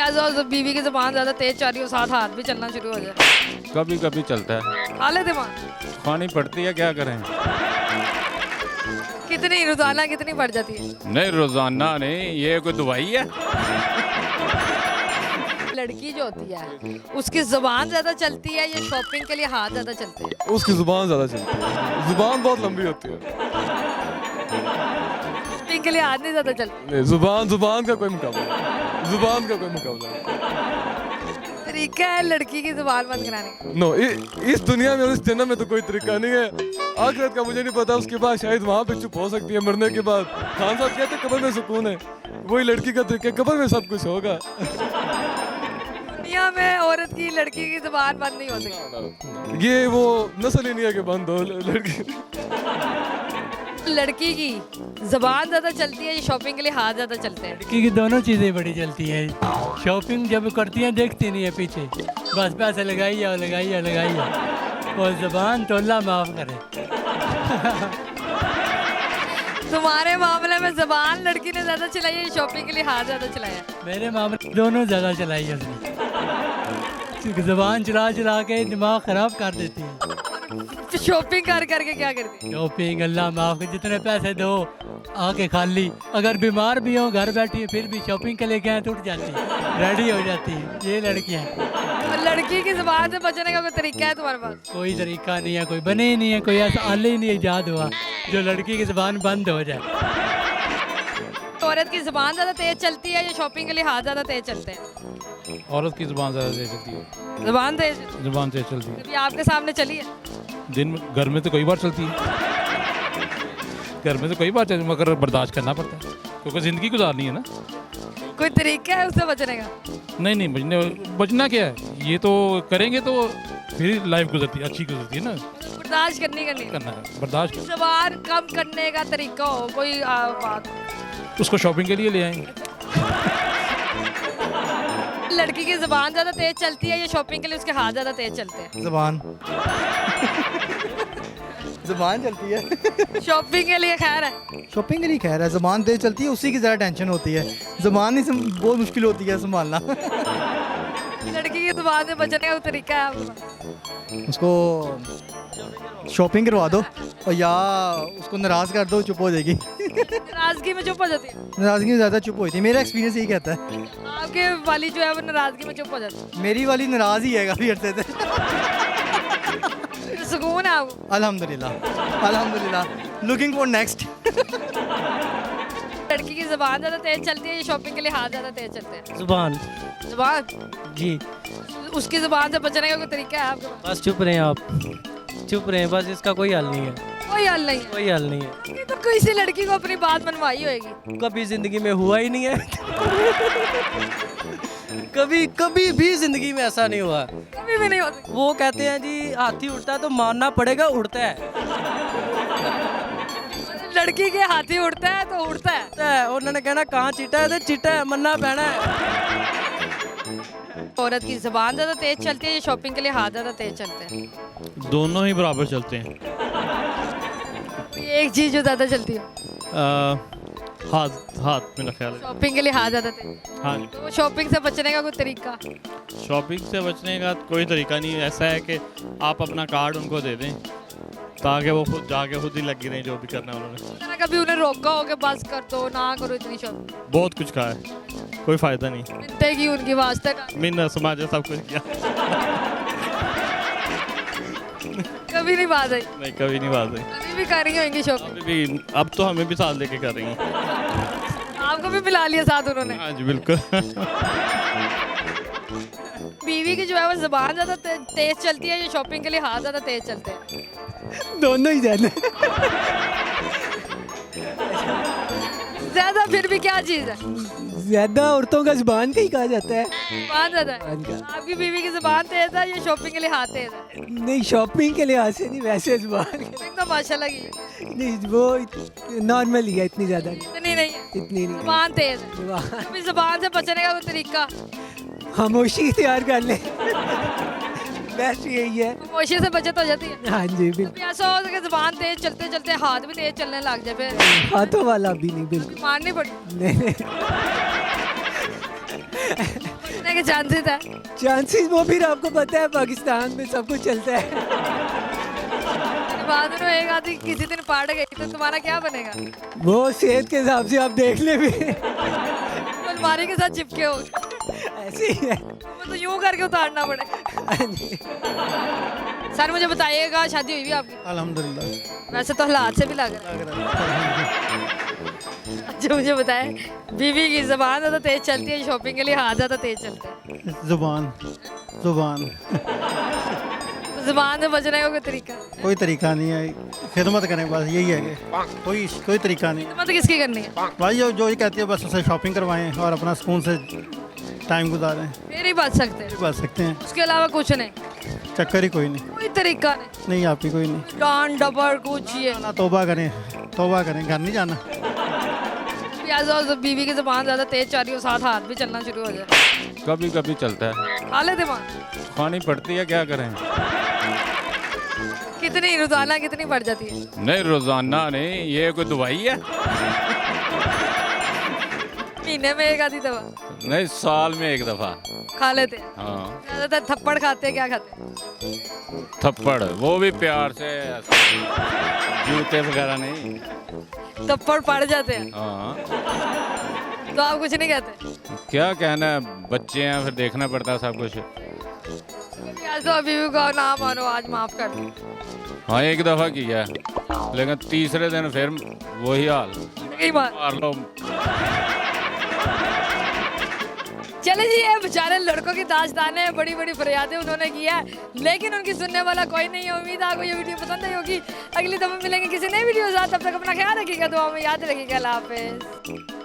ऐसा बीवी की जुबान ज्यादा तेज चल रही हो, साथ हाथ भी चलना शुरू हो जाए? कभी कभी चलता है, खा लेते माँ? खानी पड़ती है, क्या करें। कितनी रोजाना कितनी बढ़ जाती है? नहीं रोजाना नहीं, ये कोई दवाई है। लड़की जो होती है उसकी जुबान ज्यादा चलती है या शॉपिंग के लिए हाथ ज्यादा चलते हैं? उसकी जुबान ज़्यादा चलती है, जुबान बहुत लंबी होती है। शॉपिंग के लिए हाथ नहीं ज्यादा चलते? नहीं, जुबान का कोई मुकाबला नहीं, जुबान का कोई मुकाबला नहीं। तरीका है लड़की की जुबान बंद कराने का? नो, इस दुनिया में और इस जन्म में तो कोई तरीका नहीं है। आखिरत का मुझे नहीं पता, उसके बाद शायद वहाँ पे चुप हो सकती है मरने के बाद। खान साहब कहते हैं कब्र में सुकून है, वही लड़की का तरीका, कब्र में सब कुछ होगा। दुनिया में औरत की लड़की की जुबान बंद नहीं हो सकती। ये वो नस्ल ही नहीं है कि बंद हो लड़की। लड़की की जुबान ज्यादा चलती है या शॉपिंग के लिए हाथ ज्यादा चलते हैं? लड़की की दोनों चीज़ें बड़ी चलती है। शॉपिंग जब करती हैं देखती नहीं है पीछे, बस पैसे लगाई और ज़बान तो अल्लाह माफ़ करे। तुम्हारे मामले में जुबान लड़की ने ज्यादा चलाई है या शॉपिंग के लिए हाथ ज्यादा चलाया? मेरे मामले दोनों ज़्यादा चलाई है उसने। ज़बान चला के दिमाग ख़राब कर देती है। शॉपिंग कर करके क्या करती है? शॉपिंग अल्लाह माफ़ करे, जितने पैसे दो आके खाली। अगर बीमार भी हो घर बैठी है फिर भी शॉपिंग के लेके आए तो उठ जाती है, रेडी हो जाती है। ये लड़कियाँ, और लड़की की जुबान से बचने का कोई तरीका है तुम्हारे पास? कोई तरीका नहीं है, कोई बने ही नहीं है, कोई ऐसा आले ही नहीं ईजाद हुआ जो लड़की की ज़बान बंद हो जाए। औरत की जुबान ज्यादा तेज चलती है या शॉपिंग के लिए हाथ ज्यादा तेज चलते हैं? औरत की जुबान ज़्यादा तेज चलती है, जुबान तेज? जुबान तेज चलती है। कभी आपके सामने चली है? दिन में घर में तो कई बार चलती है, घर में तो कई बार चलती है, मगर बर्दाश्त करना पड़ता है क्योंकि ज़िंदगी गुजारनी है ना। कोई तरीका है उससे बचने का? नहीं बचना क्या है, ये तो करेंगे तो फिर लाइफ गुजरती है, अच्छी गुजरती है ना। बर्दाश्त करनी करना है बर्दाश्त। जुबान कम करने का तरीका हो कोई बात? उसको शॉपिंग के लिए ले आएंगे। लड़की की जुबान ज्यादा तेज चलती है या शॉपिंग के लिए उसके हाथ ज्यादा तेज चलते हैं? जुबान जुबान चलती है। शॉपिंग के लिए खैर है, शॉपिंग के लिए खैर है, जुबान तेज चलती है, उसी की ज़्यादा टेंशन होती है। जुबान ही बहुत मुश्किल होती है संभालना। लड़की की जुबान से बचने का कोई तरीका है आपके पास? उसको शॉपिंग करवा दो और या उसको नाराज़ कर दो, चुप हो जाएगी। नाराजगी में चुप हो जाती है? नाराज़गी में ज़्यादा चुप होती है, मेरा एक्सपीरियंस यही कहता है। आपके वाली जो है वो नाराजगी में चुप हो जाती है? मेरी वाली नाराज़ ही है काफ़ी अर्से से। सुकून है आपको? अल्हम्दुलिल्लाह लुकिंग फॉर नेक्स्ट। लड़की की जुबान ज्यादा तेज चलती है या शॉपिंग के लिए हाथ ज्यादा तेज चलते हैं? जुबान जुबान? जी। उसकी जुबान से बचने का कोई तरीका है आपके पास? बस चुप रहें, आप चुप रहें, बस इसका कोई हल नहीं है, कोई हल नहीं है? कोई हल नहीं है। ये तो किसी लड़की को अपनी बात मनवाई होगी। कभी जिंदगी में हुआ ही नहीं है। कभी भी जिंदगी में ऐसा नहीं हुआ। कभी भी नहीं होती। वो कहते हैं जी हाथी उड़ता है तो मानना पड़ेगा, उड़ता है। लड़की के हाथी उड़ता है तो उड़ता है। उड़ता है, उन्होंने कहना कहाँ चीटा है तो चीटा है, मन्ना पैना है। औरत की जुबान ज्यादा तेज चलती है या शॉपिंग के लिए हाथ ज्यादा तेज चलते हैं? दोनों ही बराबर चलते हैं। ये एक चीज जो ज्यादा चलती है? हाथ मेरा ख्याल है। शॉपिंग के लिए हाथ ज्यादा तेज? हाँ जी। तो शॉपिंग से बचने का कोई तरीका? शॉपिंग से बचने का कोई तरीका नहीं है। ऐसा है कि आप अपना कार्ड उनको दे दें ताकि वो खुद जाके खुद ही लगी रहें जो भी करना है उन्होंने। मैंने कभी उन्हें रोका हो कि बस कर दो, ना करो इतनी शॉपिंग? बहुत कुछ कहा है, कोई फ़ायदा नहीं। मिन्नतें की उनकी वास्ते का? मिन्नत समाज सब कुछ किया। कभी नहीं बात आई? नहीं कभी नहीं बात है। अभी भी कर रही होंगी शॉपिंग? अभी भी, अब तो हमें भी साथ लेके कर रही हैं। आपको भी मिला लिया साथ उन्होंने? हाँ जी बिल्कुल। बीवी की जो है वो जुबान ज्यादा तेज चलती है या शॉपिंग के लिए हाथ ज्यादा तेज चलते हैं? दोनों ही ज़्यादा। ज्यादा फिर भी क्या चीज है? ज्यादा औरतों का जुबान का ही कहा जाता है। जुबान ज्यादा है? आपकी बीवी की जुबान तेज है या शॉपिंग के लिए हाथ तेज है? नहीं, शॉपिंग के लिहाज से नहीं, वैसे जुबान के तो माशाल्लाह की नहीं, वो नॉर्मल ही है, इतनी ज्यादा नहीं, इतनी नहीं है। इतनी नहीं। जुबान तेज है। जुबान अभी जुबान से बचने का कोई तरीका? खामोशी इख्तियार कर ले। बेस्ट यही है। खामोशी से बचत हो जाती है? हाँ जी बिल्कुल। कभी ऐसा हो कि जुबान तेज चलते चलते हाथ भी तेज चलने लग जाए फिर हाथों वाला भी नहीं, बिल्कुल मारनी पड़ी? नहीं। चांसेस है? चांसेस वो फिर आपको पता है पाकिस्तान में सब कुछ चलता है। बाद में एक आदमी किसी दिन पाड़ गई तो तुम्हारा क्या बनेगा? वो सेहत के हिसाब से आप देख ले भी तो अलमारी के साथ चिपके हो, ऐसे ही है। वो तो यूं करके उतारना पड़ेगा। सर मुझे बताइएगा, शादी हुई भी आपकी? अल्हम्दुलिल्लाह। वैसे तो हालात से भी लग रहा है। अच्छा मुझे बताएं, बीवी की ज़बान ज़्यादा तेज चलती है, शॉपिंग के लिए हाथ ज़्यादा तेज चलते हैं? ज़ुबान ज़ुबान ज़ुबान से बचने का कोई तरीका? कोई तरीका नहीं है, खिदमत करें बस, यही है कि कोई तरीका नहीं। मतलब किसकी करनी है? भाई जो ये कहती है बस उसे शॉपिंग करवाएं और अपना सुकून से टाइम गुजारें, फिर ही बच सकते हैं, बच सकते हैं। उसके अलावा कुछ नहीं, चक्कर ही कोई नहीं, कोई तरीका नहीं, आप ही कोई नहीं। डांट डबर कुछ ये ना तौबा करें, घर नहीं जाना। तो बीवी की ज़बान ज़्यादा तेज चल रही हो, साथ हाथ भी चलना शुरू हो जाए? कभी कभी चलता है, खा लेते माँ? खानी पड़ती है, क्या करें। कितनी रोजाना कितनी बढ़ जाती है? नहीं रोजाना नहीं, ये कोई दवाई है? महीने में एक आधी दवा? नहीं, साल में एक दफा खा लेते हैं। हाँ। ज़्यादातर थप्पड़ खाते हैं, क्या खाते हैं? थप्पड़, वो भी प्यार से, जूते वगैरह नहीं। थप्पड़ पड़ जाते हैं हाँ। तो आप कुछ नहीं कहते? क्या कहना है, बच्चे हैं, फिर देखना पड़ता है सब कुछ। तो बीवी को ना मानो, आज माफ कर दो। हाँ, एक दफा किया है, लेकिन तीसरे दिन फिर वही हाल, मार लो। चले जी, ये बेचारे लड़कों की दास्तान है, बड़ी बड़ी फरियादें उन्होंने की है, लेकिन उनकी सुनने वाला कोई नहीं है। उम्मीद है आपको ये वीडियो पसंद आई होगी। अगली दफा मिलेंगे किसी नई वीडियो के साथ, तब तक अपना ख्याल रखिएगा, दुआ में याद रखिएगा। अल्लाह हाफिज़।